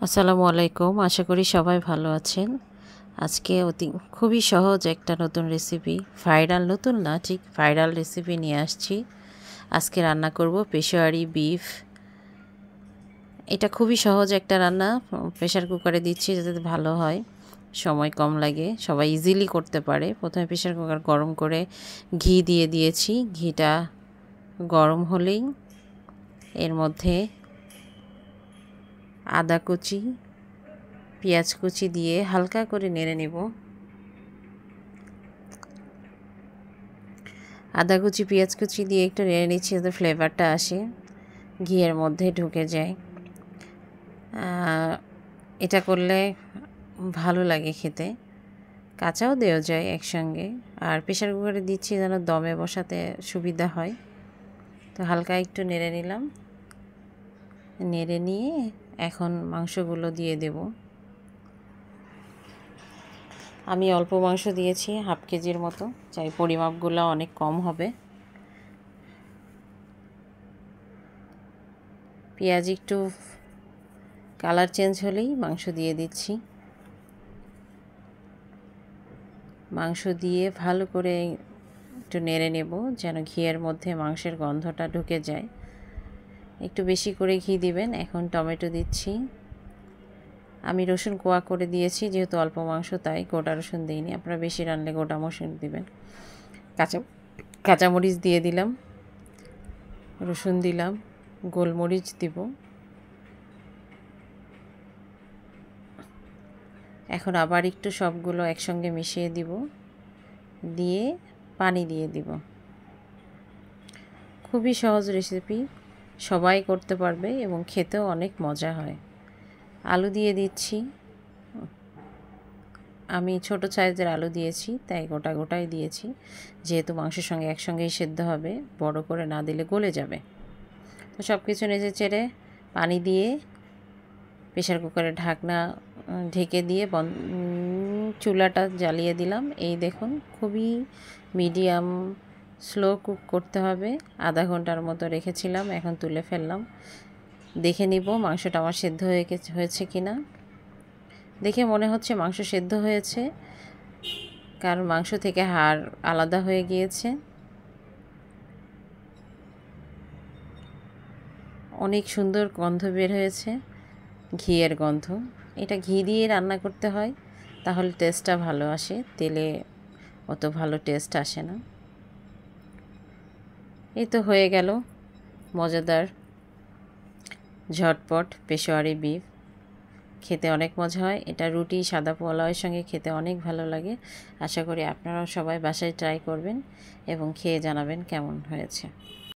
আসসালামু আলাইকুম। আশা করি সবাই ভালো আছেন। আজকে খুবই সহজ একটা নতুন রেসিপি, নতুন না, ঠিক ভাইরাল রেসিপি নিয়ে আসছি। আজকে রান্না করব পেশোয়ারি বিফ। এটা খুবই সহজ একটা রান্না। প্রেশার কুকারে দিচ্ছি যাতে ভালো হয়, সময় কম লাগে, সবাই ইজিলি করতে পারে। প্রথমে প্রেশার কুকার গরম করে ঘি দিয়ে দিয়েছি। ঘিটা গরম হলেই এর মধ্যে আদা কুচি, পেঁয়াজ কুচি দিয়ে হালকা করে নেড়ে নেব। আদা কুচি পেঁয়াজ কুচি দিয়ে একটু নেড়ে নিচ্ছি যাতে ফ্লেভারটা আসে, ঘিয়ের মধ্যে ঢুকে যায়। এটা করলে ভালো লাগে খেতে, কাঁচাও দেওয়া যায় একসঙ্গে। আর প্রেশার কুকারে দিচ্ছি যেন দমে বসাতে সুবিধা হয়। তো হালকা একটু নেড়ে নিলাম। নেড়ে নিয়ে এখন মাংসগুলো দিয়ে দেব। আমি অল্প মাংস দিয়েছি, হাফ কেজির মতো, চাই পরিমাপগুলো অনেক কম হবে। পেঁয়াজ একটু কালার চেঞ্জ হলেই মাংস দিয়ে দিচ্ছি। মাংস দিয়ে ভালো করে একটু নেড়ে নেব যেন ঘিয়ের মধ্যে মাংসের গন্ধটা ঢুকে যায়। একটু বেশি করে ঘি দিবেন। এখন টমেটো দিচ্ছি। আমি রসুন কোয়া করে দিয়েছি, যেহেতু অল্প মাংস তাই গোটা রসুন দিইনি। আপনারা বেশি রানলে গোটা রসুন দিবেন। কাঁচামরিচ দিয়ে দিলাম, রসুন দিলাম, গোলমরিচ দিব। এখন আবার একটু সবগুলো একসঙ্গে মিশিয়ে দিব, দিয়ে পানি দিয়ে দিব। খুবই সহজ রেসিপি, সবাই করতে পারবে এবং খেতেও অনেক মজা হয়। আলু দিয়ে দিচ্ছি। আমি ছোট সাইজের আলু দিয়েছি, তাই গোটা গোটাই দিয়েছি, যেহেতু মাংসের সঙ্গে একসঙ্গেই সেদ্ধ হবে, বড় করে না দিলে গলে যাবে। তো সব কিছু নেড়ে চেড়ে পানি দিয়ে প্রেশার কুকারের ঢাকনা ঢেকে দিয়ে চুলাটা জ্বালিয়ে দিলাম। এই দেখুন, খুবই মিডিয়াম স্লো কুক করতে হবে। আধা ঘন্টার মতো রেখেছিলাম, এখন তুলে ফেললাম। দেখে নিব মাংসটা আমার সেদ্ধ হয়েছে কি না। দেখে মনে হচ্ছে মাংস সেদ্ধ হয়েছে, কারণ মাংস থেকে হাড় আলাদা হয়ে গিয়েছে। অনেক সুন্দর গন্ধ বের হয়েছে, ঘিয়ের গন্ধ। এটা ঘি দিয়ে রান্না করতে হয়, তাহলে টেস্টটা ভালো আসে, তেলে অত ভালো টেস্ট আসে না। এই তো হয়ে গেল মজাদার ঝটপট পেশোয়ারি বিফ। খেতে অনেক মজা হয়। এটা রুটি, সাদা পোলাওয়ের সঙ্গে খেতে অনেক ভালো লাগে। আশা করি আপনারাও সবাই বাসায় ট্রাই করবেন এবং খেয়ে জানাবেন কেমন হয়েছে।